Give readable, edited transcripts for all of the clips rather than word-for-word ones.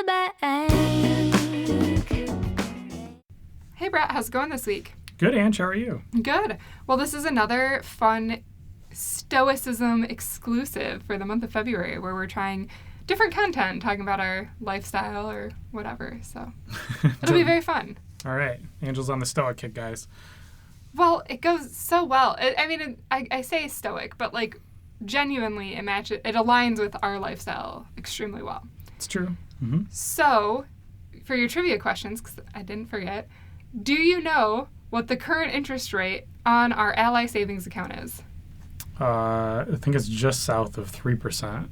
the bank. Hey, Brett, how's it going this week? Good, Ange. How are you? Good. Well, this is another fun Stoicism exclusive for the month of February where we're trying different content, talking about our lifestyle or whatever. So it'll be very fun. All right. Angel's on the Stoic kick, guys. Well, it goes so well. I say stoic, but like genuinely it aligns with our lifestyle extremely well. It's true. Mm-hmm. So, for your trivia questions, because I didn't forget, do you know what the current interest rate on our Ally savings account is? I think it's just south of 3%.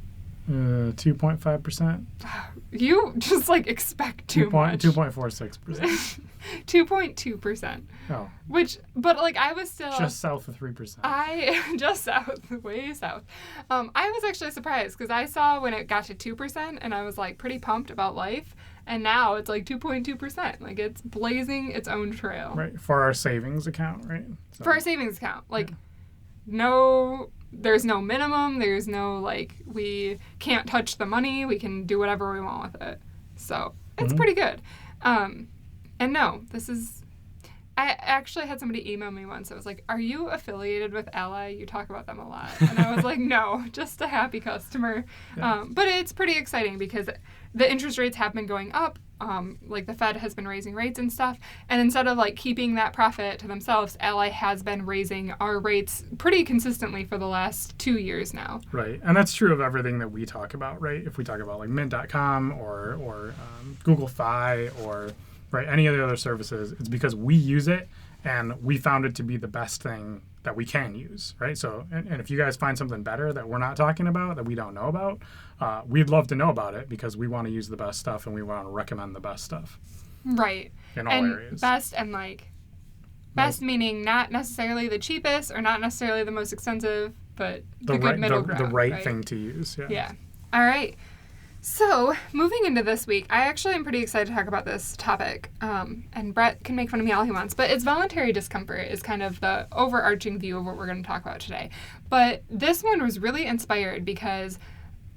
2.5%? You just expect too much. 2.46%. 2.2%. Oh. But I was still... Just south of 3%. Just south, way south. I was actually surprised because I saw when it got to 2% and I was pretty pumped about life. And now it's 2.2%. It's blazing its own trail. Right. For our savings account, right? So. For our savings account. There's no minimum. There's no, we can't touch the money. We can do whatever we want with it. So, it's pretty good. And no, I actually had somebody email me once. I was like, are you affiliated with Ally? You talk about them a lot. And I was like, no, just a happy customer. Yeah. But it's pretty exciting because the interest rates have been going up. The Fed has been raising rates and stuff. And instead of keeping that profit to themselves, Ally has been raising our rates pretty consistently for the last 2 years now. Right. And that's true of everything that we talk about, right? If we talk about Mint.com or Google Fi or any of the other services, it's because we use it and we found it to be the best thing that we can use, right? So, and if you guys find something better that we're not talking about, that we don't know about, we'd love to know about it because we want to use the best stuff and we want to recommend the best stuff. Right. In all areas. Best and best meaning not necessarily the cheapest or not necessarily the most expensive, but the good middle ground. The right thing to use, yeah. Yeah. All right. So, moving into this week, I actually am pretty excited to talk about this topic, and Brett can make fun of me all he wants, but it's voluntary discomfort is kind of the overarching view of what we're going to talk about today. But this one was really inspired because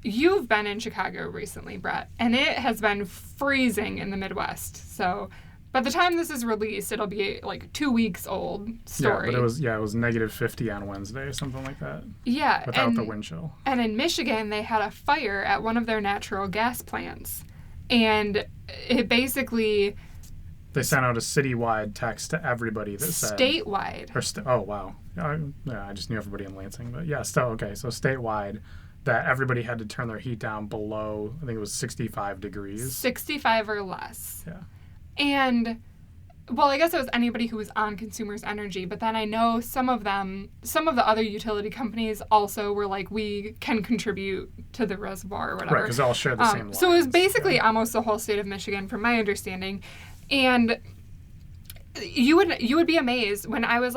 you've been in Chicago recently, Brett, and it has been freezing in the Midwest. So, by the time this is released, it'll be 2 weeks old story. Yeah, but it was negative 50 on Wednesday or something like that. Yeah. Without the wind chill. And in Michigan, they had a fire at one of their natural gas plants. And it basically... They sent out a citywide text to everybody that said... Statewide. Oh, wow. I just knew everybody in Lansing. But yeah, okay. So statewide, that everybody had to turn their heat down below, I think it was 65 degrees. 65 or less. Yeah. And, well, I guess it was anybody who was on Consumers Energy, but then I know some of the other utility companies also were we can contribute to the reservoir or whatever. Right, because they all share the same lines. So it was basically almost the whole state of Michigan, from my understanding. And you would be amazed when I was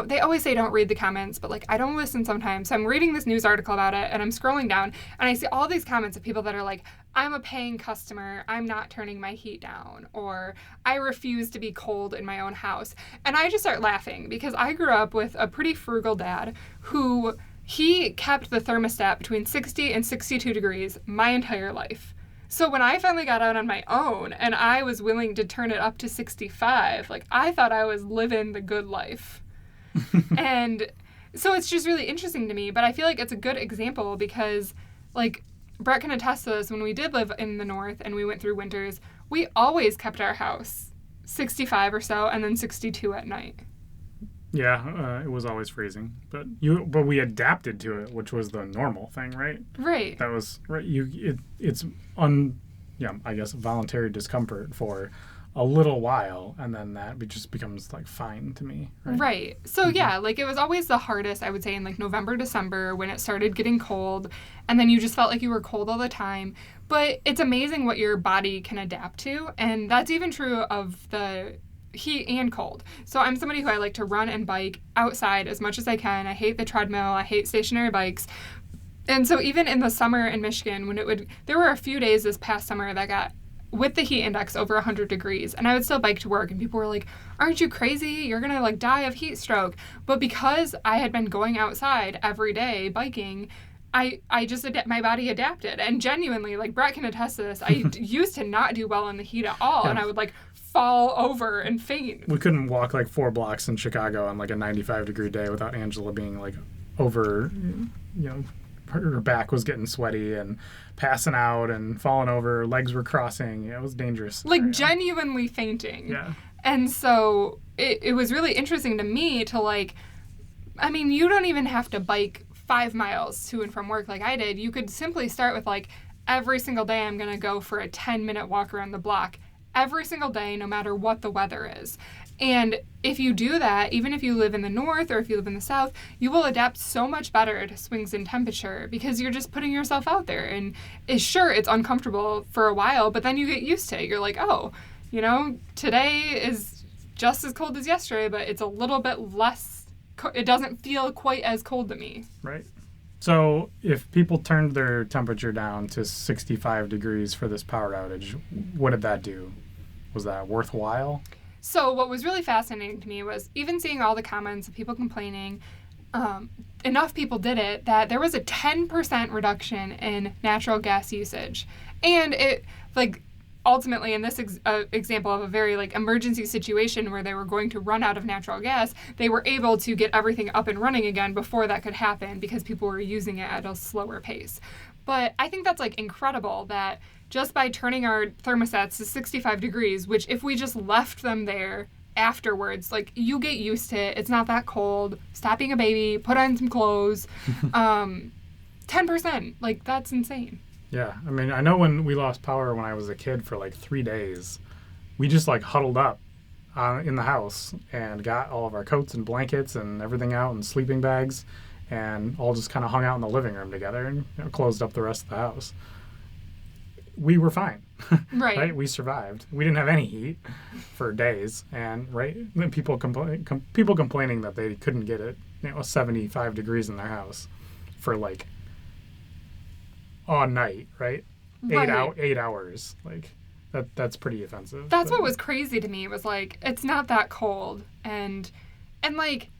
they always say don't read the comments, but I don't listen sometimes. So I'm reading this news article about it and I'm scrolling down and I see all these comments of people that are I'm a paying customer, I'm not turning my heat down, or I refuse to be cold in my own house. And I just start laughing because I grew up with a pretty frugal dad who he kept the thermostat between 60 and 62 degrees my entire life. So when I finally got out on my own and I was willing to turn it up to 65, I thought I was living the good life. And so it's just really interesting to me, but I feel it's a good example because Brett can attest to this. When we did live in the north and we went through winters, we always kept our house 65 or so and then 62 at night. Yeah, it was always freezing, but we adapted to it, which was the normal thing, right? Right. That was right. I guess voluntary discomfort for a little while, and then that just becomes fine to me. Right. So yeah, it was always the hardest, I would say, in November, December when it started getting cold, and then you just felt like you were cold all the time. But it's amazing what your body can adapt to, and that's even true of the heat and cold. So I'm somebody who I like to run and bike outside as much as I can. I hate the treadmill. I hate stationary bikes. And so even in the summer in Michigan, there were a few days this past summer that got with the heat index over 100 degrees, and I would still bike to work, and people were like, aren't you crazy? You're gonna die of heat stroke. But because I had been going outside every day biking, I just, my body adapted. And genuinely, like, Brett can attest to this, I used to not do well in the heat at all. Yeah. And I would, like, fall over and faint. We couldn't walk, like, 4 blocks in Chicago on, like, a 95-degree day without Angela being, like, over, you know, her back was getting sweaty and passing out and falling over. Legs were crossing. It was dangerous. Like, genuinely fainting. Yeah. And so it was really interesting to me to, like, I mean, you don't even have to bike 5 miles to and from work like I did. You could simply start with, like, every single day I'm going to go for a 10-minute walk around the block. Every single day, no matter what the weather is. And if you do that, even if you live in the north or if you live in the south, you will adapt so much better to swings in temperature because you're just putting yourself out there. And it's uncomfortable for a while, but then you get used to it. You're like, oh, you know, today is just as cold as yesterday, but it's a little bit less, it doesn't feel quite as cold to me. Right. So if people turned their temperature down to 65 degrees for this power outage, what did that do? Was that worthwhile? So what was really fascinating to me was even seeing all the comments of people complaining, enough people did it that there was a 10% reduction in natural gas usage. And it, like, ultimately in this example of a very, like, emergency situation where they were going to run out of natural gas, they were able to get everything up and running again before that could happen because people were using it at a slower pace. But I think that's, like, incredible that just by turning our thermostats to 65 degrees, which if we just left them there afterwards, like, you get used to it. It's not that cold. Stop being a baby. Put on some clothes. 10%. Like, that's insane. Yeah. I mean, I know when we lost power when I was a kid for, like, 3 days, we just, like, huddled up in the house and got all of our coats and blankets and everything out and sleeping bags and all just kind of hung out in the living room together and, you know, closed up the rest of the house. We were fine. Right? We survived. We didn't have any heat for days, and people complaining that they couldn't get it, 75 degrees in their house for, like, all night, right? 8 hours, like that's pretty offensive. That's what was crazy to me was, like, it's not that cold, and like.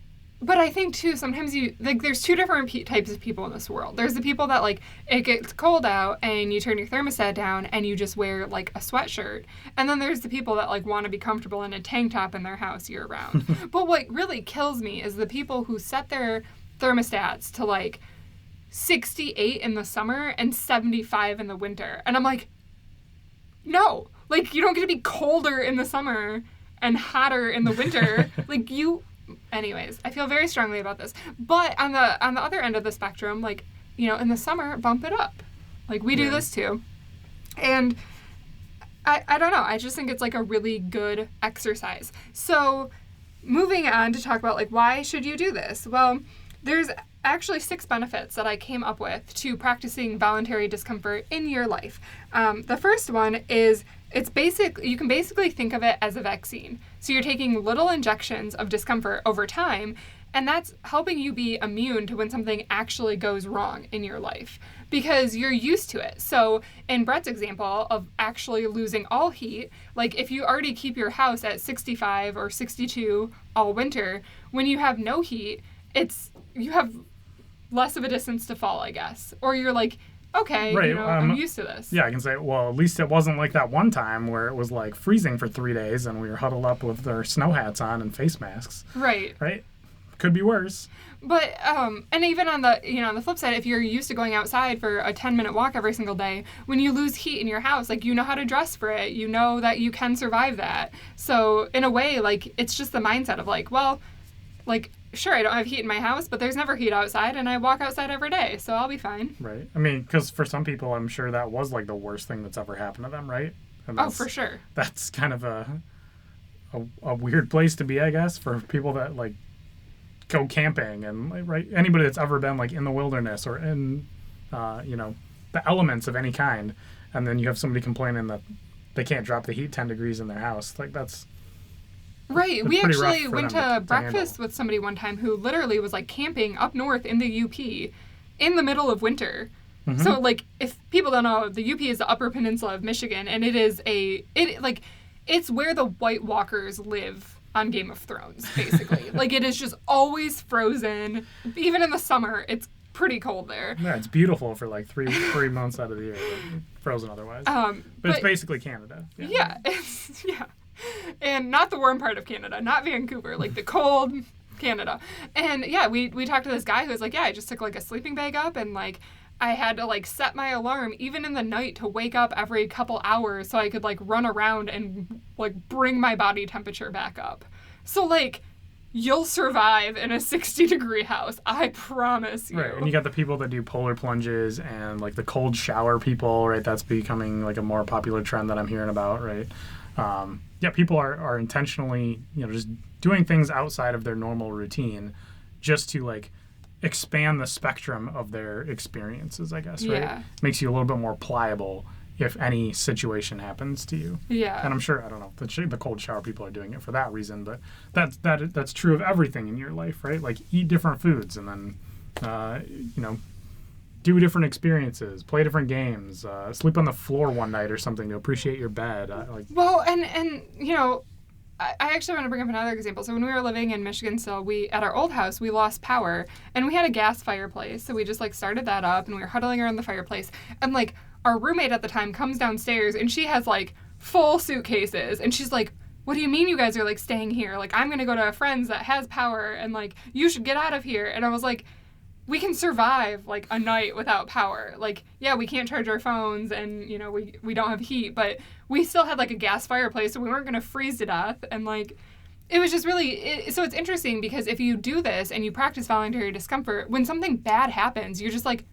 But I think, too, sometimes there's 2 different types of people in this world. There's the people that, like, it gets cold out and you turn your thermostat down and you just wear, like, a sweatshirt. And then there's the people that, like, want to be comfortable in a tank top in their house year round. But what really kills me is the people who set their thermostats to, like, 68 in the summer and 75 in the winter. And I'm like, no. Like, you don't get to be colder in the summer and hotter in the winter. Like, anyways, I feel very strongly about this. But on the other end of the spectrum, like, you know, in the summer, bump it up. Like, we do this too. And I don't know. I just think it's, like, a really good exercise. So moving on to talk about, like, why should you do this? Well, there's actually 6 benefits that I came up with to practicing voluntary discomfort in your life. The first one is you can basically think of it as a vaccine. So you're taking little injections of discomfort over time, and that's helping you be immune to when something actually goes wrong in your life because you're used to it. So in Brett's example of actually losing all heat, like if you already keep your house at 65 or 62 all winter, when you have no heat, you have less of a distance to fall, I guess. Or you're like, okay, right. I'm used to this. Yeah, I can say, well, at least it wasn't like that one time where it was, like, freezing for 3 days and we were huddled up with our snow hats on and face masks. Right. Right? Could be worse. But, and even on the flip side, if you're used to going outside for a 10-minute walk every single day, when you lose heat in your house, like, you know how to dress for it. You know that you can survive that. So, in a way, like, it's just the mindset of, like, well, like, sure, I don't have heat in my house, but there's never heat outside, and I walk outside every day, so I'll be fine. Right. I mean, because for some people, I'm sure that was, like, the worst thing that's ever happened to them, right? Oh, for sure. That's kind of a weird place to be, I guess, for people that, like, go camping and, like, right? Anybody that's ever been, like, in the wilderness or in, the elements of any kind, and then you have somebody complaining that they can't drop the heat 10 degrees in their house. Like, that's... Right. We actually went to breakfast with somebody one time who literally was, like, camping up north in the UP in the middle of winter. Mm-hmm. So, like, if people don't know, the UP is the Upper Peninsula of Michigan, and it's where the White Walkers live on Game of Thrones, basically. Like, it is just always frozen. Even in the summer, it's pretty cold there. Yeah, it's beautiful for like three months out of the year, frozen otherwise. But it's basically Canada. Yeah, and not the warm part of Canada, not Vancouver, like the cold Canada. And yeah, we talked to this guy who was like, yeah, I just took like a sleeping bag up and like I had to like set my alarm even in the night to wake up every couple hours so I could like run around and like bring my body temperature back up. So like you'll survive in a 60-degree house, I promise you. Right, and you got the people that do polar plunges and like the cold shower people, right? That's becoming like a more popular trend that I'm hearing about, right? Yeah, people are intentionally, just doing things outside of their normal routine just to like expand the spectrum of their experiences, I guess, right? Yeah. Makes you a little bit more pliable if any situation happens to you. Yeah. And I'm sure, I don't know, the cold shower people are doing it for that reason, but that's true of everything in your life, right? Like eat different foods and then, do different experiences, play different games, sleep on the floor one night or something to appreciate your bed. Well, and I actually want to bring up another example. So when we were living in Michigan still, at our old house, we lost power and we had a gas fireplace. So we just like started that up and we were huddling around the fireplace. And like our roommate at the time comes downstairs and she has like full suitcases and she's like, what do you mean you guys are like staying here? Like I'm going to go to a friend's that has power and like you should get out of here. And I was like, we can survive like a night without power. Like, yeah, we can't charge our phones and, we don't have heat, but we still had like a gas fireplace, so we weren't going to freeze to death. And like, it was just really, so it's interesting because if you do this and you practice voluntary discomfort, when something bad happens, you're just like,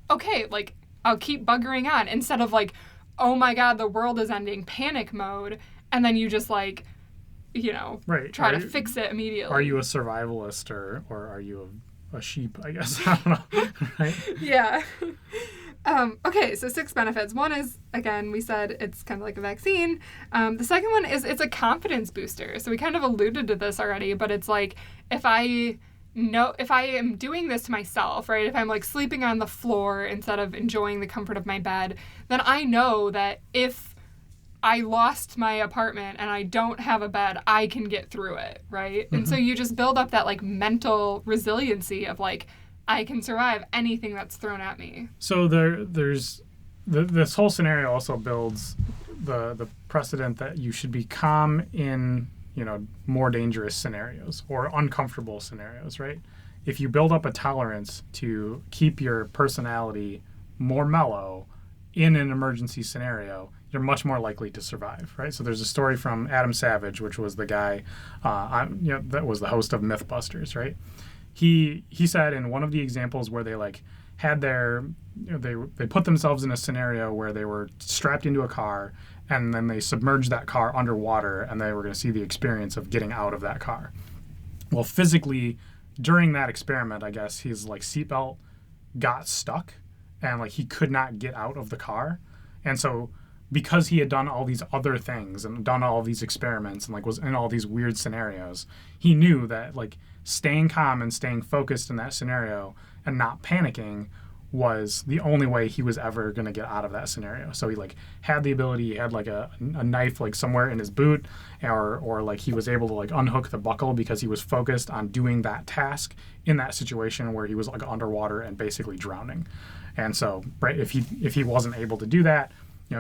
okay, like I'll keep buggering on instead of like, oh my God, the world is ending, panic mode. And then you just like, try to fix it immediately. Are you a survivalist or are you a sheep, I guess? I don't know. Right? Yeah. Okay, so 6 benefits. One is, again, we said it's kind of like a vaccine. The second one is it's a confidence booster. So we kind of alluded to this already, but it's like if I am doing this to myself, right? If I'm like sleeping on the floor instead of enjoying the comfort of my bed, then I know that if I lost my apartment and I don't have a bed, I can get through it, right? Mm-hmm. And so you just build up that like mental resiliency of like, I can survive anything that's thrown at me. So there's this whole scenario also builds the precedent that you should be calm in, more dangerous scenarios or uncomfortable scenarios, right? If you build up a tolerance to keep your personality more mellow in an emergency scenario, you're much more likely to survive, right? So there's a story from Adam Savage, which was the guy, that was the host of Mythbusters, right? He said in one of the examples where they like had they put themselves in a scenario where they were strapped into a car and then they submerged that car underwater and they were going to see the experience of getting out of that car. Well, physically, during that experiment, I guess his like seatbelt got stuck and like he could not get out of the car, and so because he had done all these other things and done all these experiments and like was in all these weird scenarios, he knew that like staying calm and staying focused in that scenario and not panicking was the only way he was ever going to get out of that scenario. So he like had the ability, he had like a knife like somewhere in his boot, or like he was able to like unhook the buckle because he was focused on doing that task in that situation where he was like underwater and basically drowning. And so, right, if he wasn't able to do that,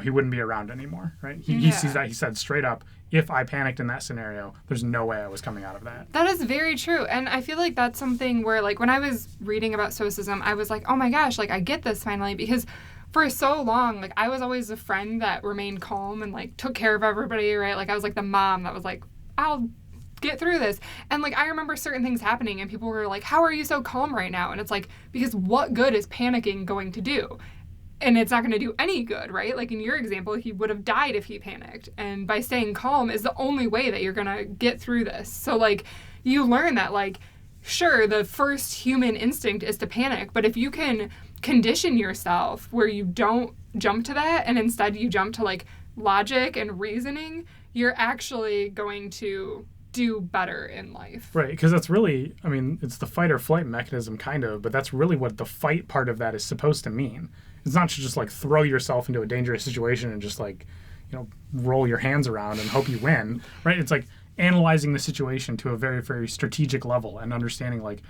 he wouldn't be around anymore, right? He sees that. He said straight up, if I panicked in that scenario, there's no way I was coming out of that. That is very true. And I feel like that's something where, like, when I was reading about Stoicism, I was like, oh my gosh, like, I get this finally. Because for so long, like, I was always a friend that remained calm and, like, took care of everybody, right? Like, I was, like, the mom that was like, I'll get through this. And, like, I remember certain things happening and people were like, how are you so calm right now? And it's like, because what good is panicking going to do? And it's not going to do any good, right? Like in your example, he would have died if he panicked. And by staying calm is the only way that you're going to get through this. So, like, you learn that, like, sure, the first human instinct is to panic. But if you can condition yourself where you don't jump to that and instead you jump to, like, logic and reasoning, you're actually going to do better in life. Right, because that's really, I mean, it's the fight or flight mechanism kind of, but that's really what the fight part of that is supposed to mean. It's not to just like throw yourself into a dangerous situation and just like, roll your hands around and hope you win, right? It's like analyzing the situation to a very, very strategic level and understanding like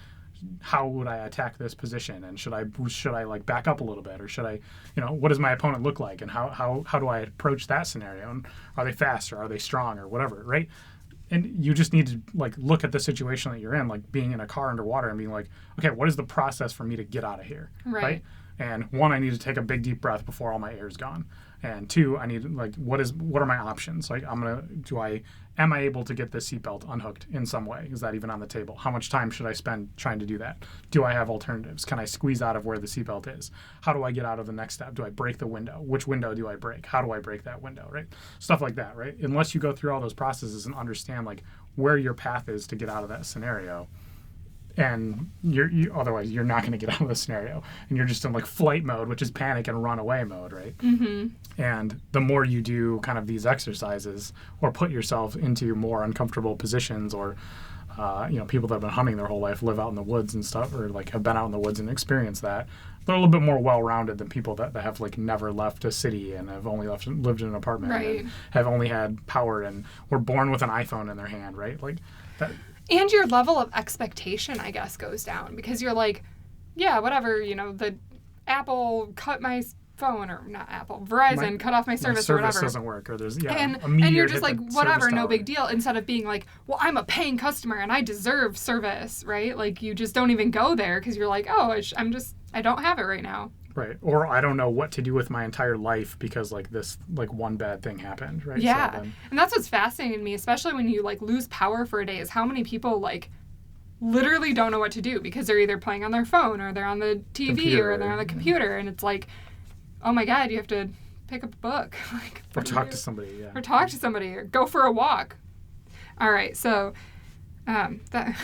how would I attack this position, and should I like back up a little bit, or should I, what does my opponent look like, and how do I approach that scenario, and are they fast, or are they strong, or whatever, right? And you just need to like look at the situation that you're in, like being in a car underwater and being like, okay, what is the process for me to get out of here, right? And one, I need to take a big deep breath before all my air is gone. And two, I need like, what are my options? Like, am I able to get this seatbelt unhooked in some way? Is that even on the table? How much time should I spend trying to do that? Do I have alternatives? Can I squeeze out of where the seatbelt is? How do I get out of the next step? Do I break the window? Which window do I break? How do I break that window, right? Stuff like that, right? Unless you go through all those processes and understand like where your path is to get out of that scenario, and otherwise you're not going to get out of the scenario, and you're just in like flight mode, which is panic and run away mode, right? And the more you do kind of these exercises or put yourself into more uncomfortable positions, or people that have been hunting their whole life, live out in the woods and stuff, or like have been out in the woods and experienced that, they're a little bit more well-rounded than people that have like never left a city and have only lived in an apartment, and have only had power and were born with an iPhone in their hand, right? Like that. And your level of expectation, I guess, goes down, because you're like, yeah, whatever, the Apple cut my phone, or not Apple, Verizon cut off my service or whatever. Doesn't work, or there's and you're just like, whatever, no big deal, instead of being like, well, I'm a paying customer and I deserve service, right? Like, you just don't even go there because you're like, oh, I don't have it right now. Right. Or I don't know what to do with my entire life because like this like one bad thing happened, right? Yeah. And that's what's fascinating to me, especially when you like lose power for a day, is how many people like literally don't know what to do because they're either playing on their phone, or they're on the TV, or they're on the computer, and it's like, oh my God, you have to pick up a book. Like, or talk to somebody, yeah. Or talk to somebody, or go for a walk. All right, so that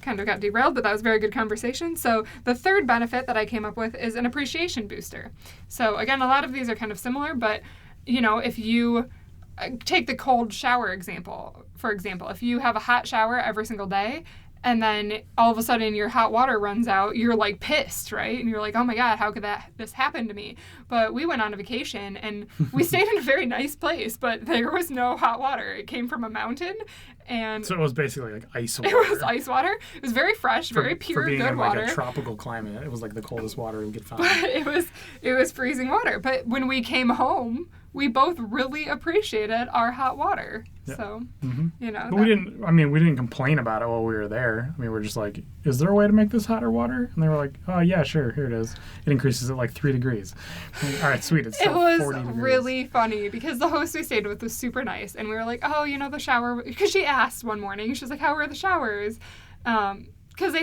kind of got derailed, but that was a very good conversation. So the third benefit that I came up with is an appreciation booster. So again, a lot of these are kind of similar, but if you take the cold shower example, for example, if you have a hot shower every single day, and then all of a sudden your hot water runs out, you're like pissed, right? And you're like, oh my God, how could this happen to me? But we went on a vacation and we stayed in a very nice place, but there was no hot water. It came from a mountain, and so it was basically like ice water. It was ice water. It was very fresh, very pure, for being good in water. Like a tropical climate, it was like the coldest water we could find. But it was freezing water. But when we came home, we both really appreciated our hot water. Yeah. So, But we didn't complain about it while we were there. I mean, we're just like, is there a way to make this hotter water? And they were like, oh, yeah, sure, here it is. It increases at like 3 degrees. Like, all right, sweet, it's still 40 degrees. It was really funny because the host we stayed with was super nice. And we were like, oh, the shower, because she asked one morning, she was like, how are the showers? Because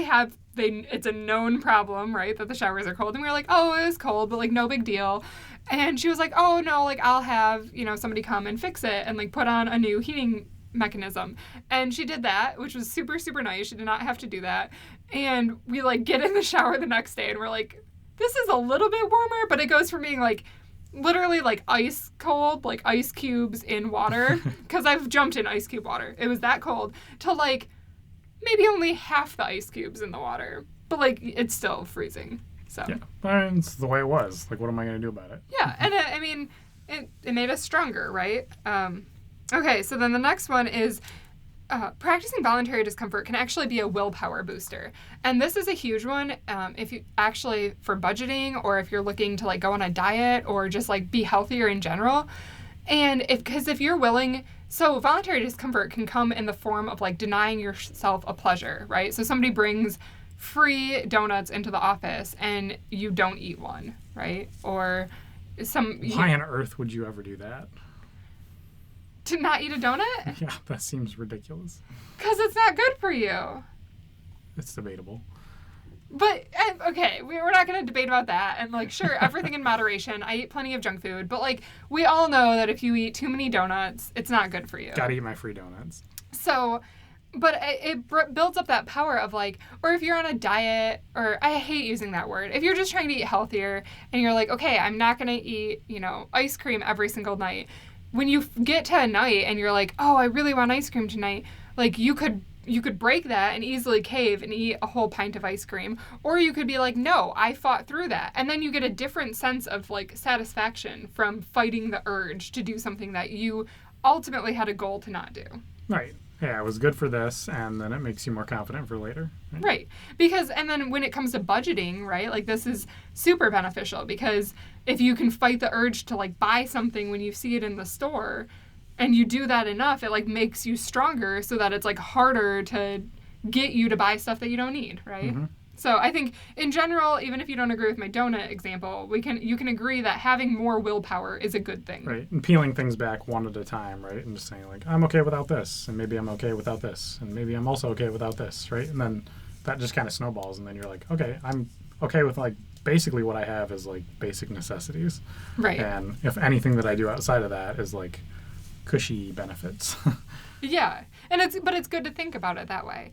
it's a known problem, right, that the showers are cold. And we were like, oh, it was cold, but like no big deal. And she was like, oh, no, like I'll have, somebody come and fix it and like put on a new heating mechanism. And she did that, which was super, super nice. She did not have to do that. And we like get in the shower the next day and we're like, this is a little bit warmer, but it goes from being like literally like ice cold, like ice cubes in water, because I've jumped in ice cube water. It was that cold, to like maybe only half the ice cubes in the water, but like it's still freezing. So yeah, it's the way it was. Like, what am I going to do about it? Yeah, and it made us stronger, right? Okay, so then the next one is practicing voluntary discomfort can actually be a willpower booster. And this is a huge one if you actually, for budgeting, or if you're looking to like go on a diet or just like be healthier in general. And if you're willing, so voluntary discomfort can come in the form of like denying yourself a pleasure, right? So somebody brings free donuts into the office and you don't eat one, right? Or why on earth would you ever do that? To not eat a donut? Yeah, that seems ridiculous. Because it's not good for you. It's debatable. But, okay, we're not going to debate about that. And, like, sure, everything in moderation. I eat plenty of junk food. But, like, we all know that if you eat too many donuts, it's not good for you. Gotta eat my free donuts. So, but it builds up that power of, like, or if you're on a diet, or I hate using that word. If you're just trying to eat healthier and you're like, okay, I'm not going to eat, ice cream every single night. When you get to a night and you're like, oh, I really want ice cream tonight, like, you could break that and easily cave and eat a whole pint of ice cream. Or you could be like, no, I fought through that. And then you get a different sense of, like, satisfaction from fighting the urge to do something that you ultimately had a goal to not do. Right. yeah, it was good for this, and then it makes you more confident for later. Right. Because, and then when it comes to budgeting, right, like this is super beneficial because if you can fight the urge to like buy something when you see it in the store and you do that enough, it like makes you stronger so that it's like harder to get you to buy stuff that you don't need, right? Mm-hmm. So I think in general, even if you don't agree with my donut example, you can agree that having more willpower is a good thing. Right. And peeling things back one at a time, right? And just saying like, I'm okay without this, and maybe I'm okay without this, and maybe I'm also okay without this, right? And then that just kind of snowballs, and then you're like, okay, I'm okay with like basically what I have is like basic necessities. Right. And if anything that I do outside of that is like cushy benefits. Yeah. And it's good to think about it that way.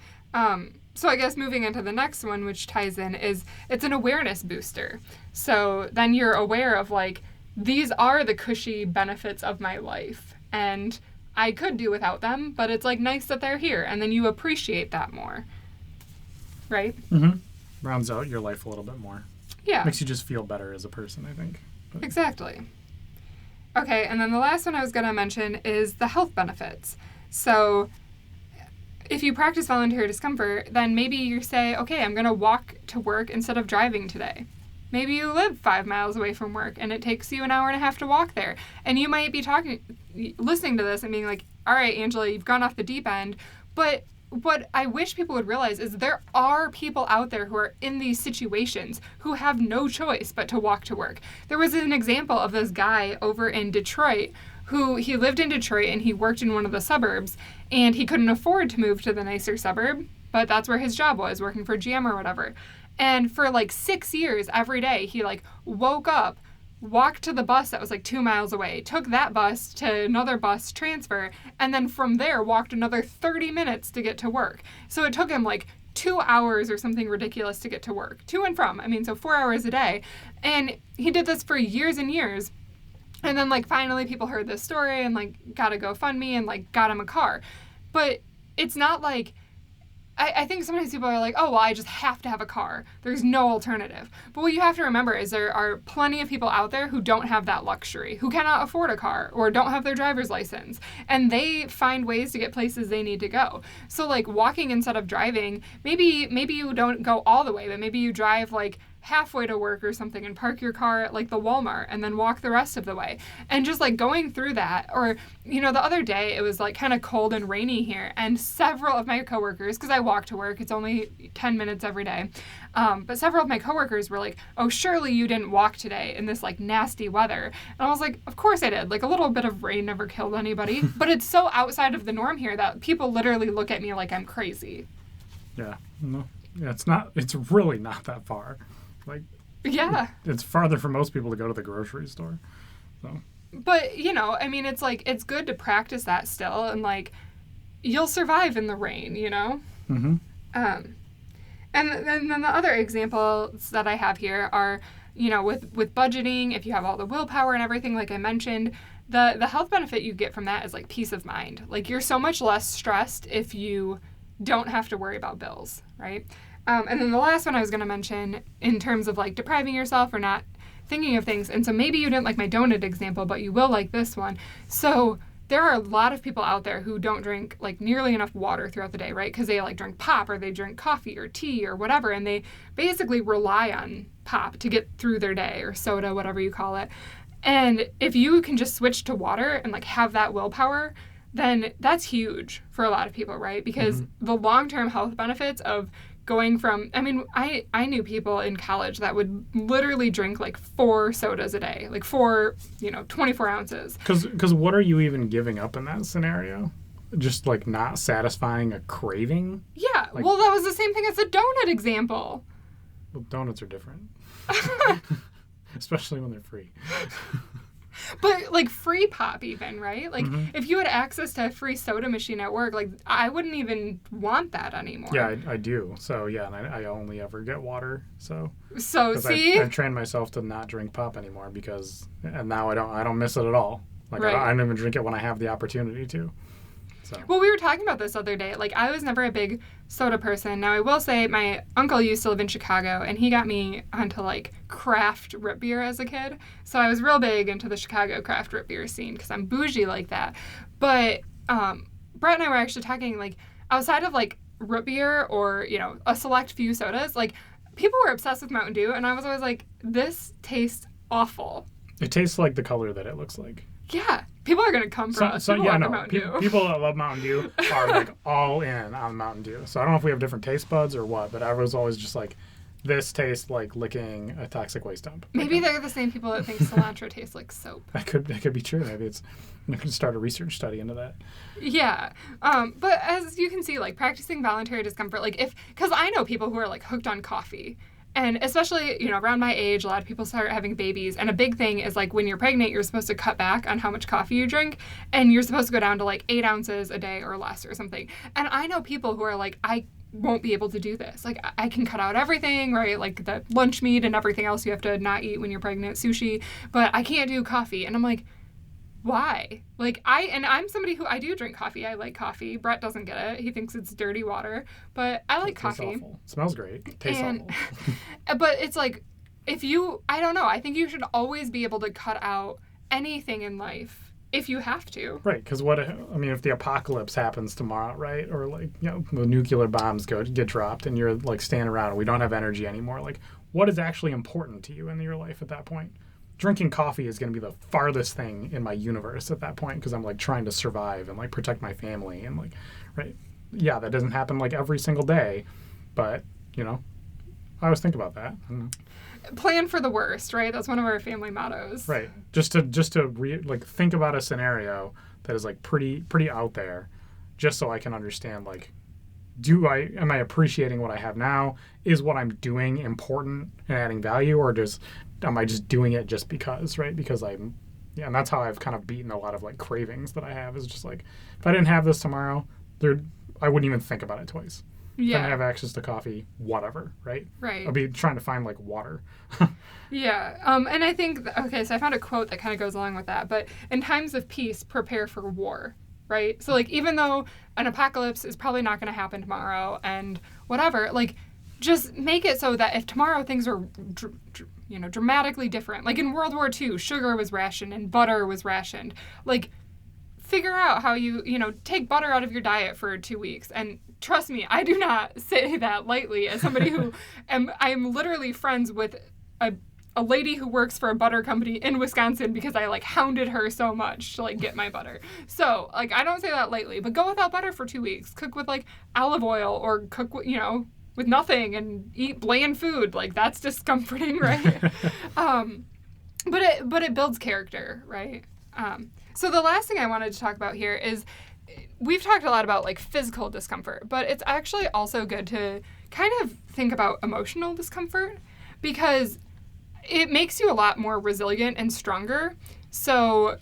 So I guess moving into the next one, which ties in, is it's an awareness booster. So then you're aware of like, these are the cushy benefits of my life. And I could do without them, but it's like nice that they're here. And then you appreciate that more. Right? Mm-hmm. Rounds out your life a little bit more. Yeah. Makes you just feel better as a person, I think. But Exactly. Okay, and then the last one I was going to mention is the health benefits. So if you practice voluntary discomfort, then maybe you say, okay, I'm going to walk to work instead of driving today. Maybe you live 5 miles away from work and it takes you an hour and a half to walk there. And you might be listening to this and being like, all right, Angela, you've gone off the deep end. But what I wish people would realize is there are people out there who are in these situations who have no choice but to walk to work. There was an example of this guy over in Detroit he lived in Detroit and he worked in one of the suburbs and he couldn't afford to move to the nicer suburb, but that's where his job was, working for GM or whatever. And for like 6 years, every day, he like woke up, walked to the bus that was like 2 miles away, took that bus to another bus transfer, and then from there walked another 30 minutes to get to work. So it took him like 2 hours or something ridiculous to get to work, to and from. I mean, so 4 hours a day. And he did this for years and years. And then, like, finally people heard this story and, like, got a GoFundMe and, like, got him a car. But it's not like, I think sometimes people are like, oh, well, I just have to have a car. There's no alternative. But what you have to remember is there are plenty of people out there who don't have that luxury, who cannot afford a car or don't have their driver's license. And they find ways to get places they need to go. So, like, walking instead of driving, maybe you don't go all the way, but maybe you drive, like, halfway to work or something and park your car at like the Walmart and then walk the rest of the way. And just like going through that, or, you know, the other day it was like kind of cold and rainy here and several of my coworkers, because I walk to work, it's only 10 minutes every day, but several of my coworkers were like, oh, surely you didn't walk today in this like nasty weather. And I was like, of course I did. Like a little bit of rain never killed anybody, but it's so outside of the norm here that people literally look at me like I'm crazy. yeah, no, yeah, it's really not that far. Like, yeah, it's farther for most people to go to the grocery store. So. But, you know, I mean, it's like, it's good to practice that still, and like, you'll survive in the rain, you know? Mm-hmm. And then the other examples that I have here are, you know, with budgeting, if you have all the willpower and everything, like I mentioned, the health benefit you get from that is like peace of mind. Like, you're so much less stressed if you don't have to worry about bills, right? And then the last one I was going to mention in terms of like depriving yourself or not thinking of things. And so maybe you didn't like my donut example, but you will like this one. So there are a lot of people out there who don't drink like nearly enough water throughout the day, right? Because they like drink pop or they drink coffee or tea or whatever. And they basically rely on pop to get through their day, or soda, whatever you call it. And if you can just switch to water and like have that willpower, then that's huge for a lot of people, right? Because the long-term health benefits of going from, I mean, I knew people in college that would literally drink like 4 sodas a day, like 24 ounces. Because what are you even giving up in that scenario? Just like not satisfying a craving? Yeah, like, well, that was the same thing as the donut example. Well, donuts are different. Especially when they're free. But, like, free pop even, right? Like, if you had access to a free soda machine at work, like, I wouldn't even want that anymore. Yeah, I do. So, yeah, and I only ever get water. So see? I've trained myself to not drink pop anymore and now I don't miss it at all. Like, right. I don't even drink it when I have the opportunity to. So. Well, we were talking about this other day. Like, I was never a big soda person. Now, I will say my uncle used to live in Chicago, and he got me onto, like, craft root beer as a kid. So I was real big into the Chicago craft root beer scene because I'm bougie like that. But Brett and I were actually talking, like, outside of, like, root beer or, you know, a select few sodas, like, people were obsessed with Mountain Dew, and I was always like, this tastes awful. It tastes like the color that it looks like. Yeah. People are going to come for us. People love Mountain Dew. People that love Mountain Dew are, like, all in on Mountain Dew. So I don't know if we have different taste buds or what, but I was always just like, this tastes like licking a toxic waste dump. Maybe they're the same people that think cilantro tastes like soap. That could be true. Maybe I could start a research study into that. Yeah. But as you can see, like, practicing voluntary discomfort, like, because I know people who are, like, hooked on coffee. And especially, you know, around my age, a lot of people start having babies. And a big thing is, like, when you're pregnant, you're supposed to cut back on how much coffee you drink. And you're supposed to go down to, like, 8 ounces a day or less or something. And I know people who are like, I won't be able to do this. Like, I can cut out everything, right? Like, the lunch meat and everything else you have to not eat when you're pregnant, sushi. But I can't do coffee. And I'm like, why? Like, I'm somebody who, I do drink coffee. I like coffee. Brett doesn't get it. He thinks it's dirty water. But I like coffee. Awful. It smells great. It tastes awful. But it's like, I don't know. I think you should always be able to cut out anything in life if you have to. Right, because if the apocalypse happens tomorrow, right? Or, like, you know, the nuclear bombs get dropped and you're, like, standing around and we don't have energy anymore. Like, what is actually important to you in your life at that point? Drinking coffee is going to be the farthest thing in my universe at that point because I'm, like, trying to survive and, like, protect my family and, like, right. Yeah, that doesn't happen, like, every single day, but, you know, I always think about that. Plan for the worst, right? That's one of our family mottos. Right. Just to think about a scenario that is, like, pretty out there, just so I can understand, like, am I appreciating what I have now? Is what I'm doing important and adding value, or am I just doing it just because, right? Because and that's how I've kind of beaten a lot of, like, cravings that I have, is just like, if I didn't have this tomorrow, I wouldn't even think about it twice. Yeah. If I have access to coffee, whatever, right? Right. I'll be trying to find, like, water. Yeah. And I think, so I found a quote that kind of goes along with that, but in times of peace, prepare for war, right? So, like, even though an apocalypse is probably not going to happen tomorrow and whatever, like, just make it so that if tomorrow things are, dramatically different, like in World War II, sugar was rationed and butter was rationed, like, figure out how you take butter out of your diet for 2 weeks. And trust me, I do not say that lightly as somebody who I'm literally friends with a lady who works for a butter company in Wisconsin because I, like, hounded her so much to, like, get my butter. So, like, I don't say that lightly, but go without butter for 2 weeks. Cook with, like, olive oil, or cook with, with nothing and eat bland food. Like, that's discomforting, right? But it builds character, right? So the last thing I wanted to talk about here is, we've talked a lot about, like, physical discomfort, but it's actually also good to kind of think about emotional discomfort, because it makes you a lot more resilient and stronger. So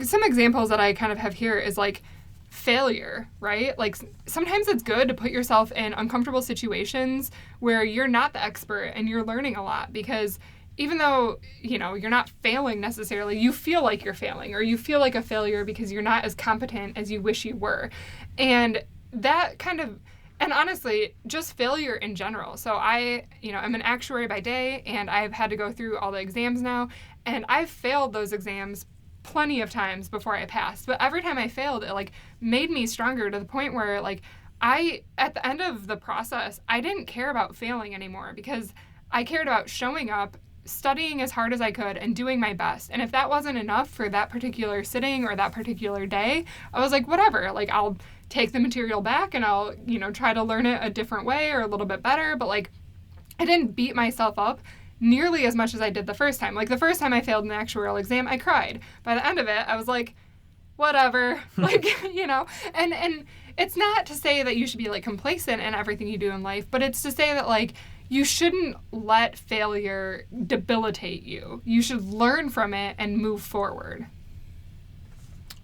some examples that I kind of have here is, like, failure, right? Like, sometimes it's good to put yourself in uncomfortable situations where you're not the expert and you're learning a lot, because even though, you're not failing necessarily, you feel like you're failing, or you feel like a failure because you're not as competent as you wish you were. And that kind of, and honestly, just failure in general. So I'm an actuary by day, and I've had to go through all the exams now, and I've failed those exams plenty of times before I passed. But every time I failed, it, like, made me stronger to the point where, like, at the end of the process, I didn't care about failing anymore, because I cared about showing up, studying as hard as I could, and doing my best. And if that wasn't enough for that particular sitting or that particular day, I was like, whatever, like, I'll take the material back and I'll, try to learn it a different way or a little bit better. But, like, I didn't beat myself up nearly as much as I did the first time. Like, the first time I failed an actuarial exam, I cried. By the end of it, I was like, whatever, like, and it's not to say that you should be, like, complacent in everything you do in life, but it's to say that, like, you shouldn't let failure debilitate you. You should learn from it and move forward.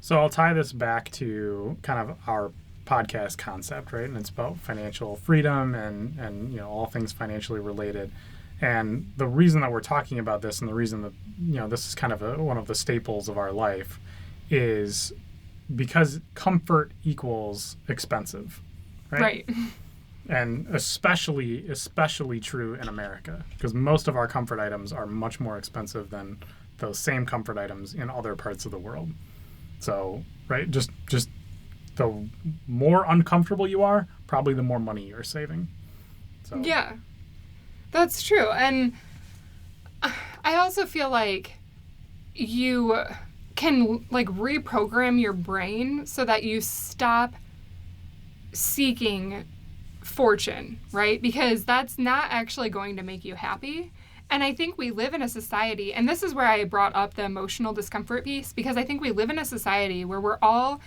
So I'll tie this back to kind of our podcast concept, right? And it's about financial freedom and all things financially related. And the reason that we're talking about this, and the reason that this is kind of one of the staples of our life, is because comfort equals expensive, right? Right. And especially true in America, because most of our comfort items are much more expensive than those same comfort items in other parts of the world. So, right, just the more uncomfortable you are, probably the more money you're saving. So. Yeah, that's true. And I also feel like you can like reprogram your brain so that you stop seeking fortune, right? Because that's not actually going to make you happy. And I think we live in a society, and this is where I brought up the emotional discomfort piece, because I think we live in a society where we're all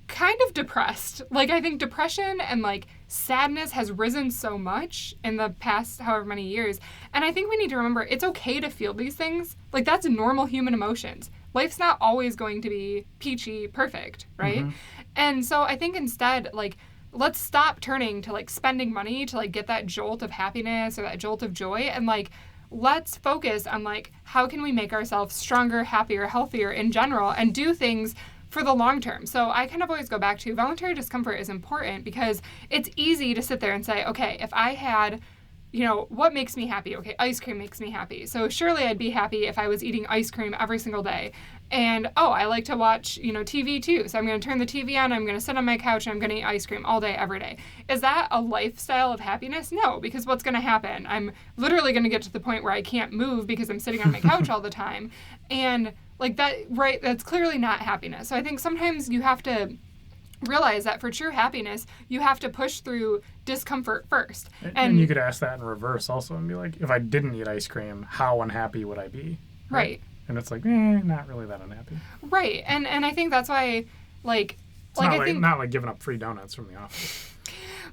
kind of depressed. Like, I think depression and like sadness has risen so much in the past however many years. And I think we need to remember it's okay to feel these things. Like, that's normal human emotions. Life's not always going to be peachy perfect, right? Mm-hmm. And so I think instead, like, let's stop turning to like spending money to like get that jolt of happiness or that jolt of joy, and like let's focus on like how can we make ourselves stronger, happier, healthier in general, and do things for the long term. So I kind of always go back to voluntary discomfort is important because it's easy to sit there and say, okay, if I had, you know, what makes me happy? Okay, ice cream makes me happy. So surely I'd be happy if I was eating ice cream every single day. And, oh, I like to watch, you know, TV too. So I'm going to turn the TV on, I'm going to sit on my couch, and I'm going to eat ice cream all day, every day. Is that a lifestyle of happiness? No, because what's going to happen? I'm literally going to get to the point where I can't move because I'm sitting on my couch all the time. And like that, right, that's clearly not happiness. So I think sometimes you have to realize that for true happiness, you have to push through discomfort first. And you could ask that in reverse also and be like, if I didn't eat ice cream, how unhappy would I be? Right. And it's like, not really that unhappy. Right. And I think that's why, like... It's not like giving up free donuts from the office.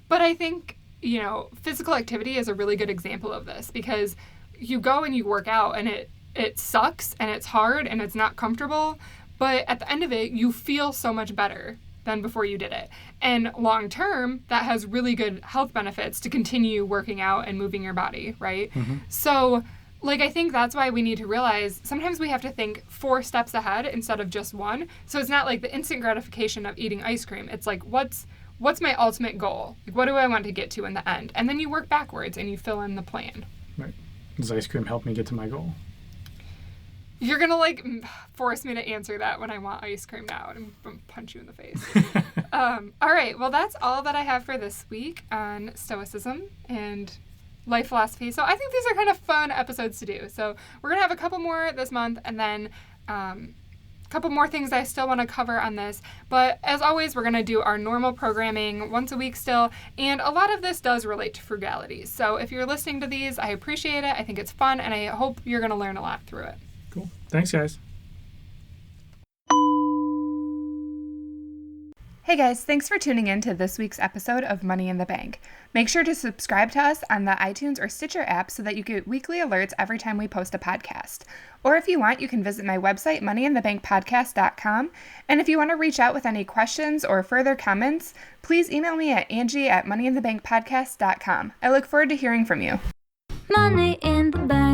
But I think, you know, physical activity is a really good example of this because you go and you work out and it sucks and it's hard and it's not comfortable, but at the end of it, you feel so much better than before you did it. And long term, that has really good health benefits to continue working out and moving your body, right? Mm-hmm. So... like, I think that's why we need to realize sometimes we have to think 4 steps ahead instead of just one. So it's not like the instant gratification of eating ice cream. It's like, what's my ultimate goal? Like, what do I want to get to in the end? And then you work backwards and you fill in the plan. Right. Does ice cream help me get to my goal? You're going to, like, force me to answer that when I want ice cream now. I'm going to punch you in the face. All right. Well, that's all that I have for this week on Stoicism and life philosophy. So I think these are kind of fun episodes to do. So we're going to have a couple more this month and then a couple more things I still want to cover on this. But as always, we're going to do our normal programming once a week still. And a lot of this does relate to frugality. So if you're listening to these, I appreciate it. I think it's fun and I hope you're going to learn a lot through it. Cool. Thanks, guys. Hey guys, thanks for tuning in to this week's episode of Money in the Bank. Make sure to subscribe to us on the iTunes or Stitcher app so that you get weekly alerts every time we post a podcast. Or if you want, you can visit my website, moneyinthebankpodcast.com. And if you want to reach out with any questions or further comments, please email me at Angie@moneyinthebankpodcast.com. I look forward to hearing from you. Money in the bank.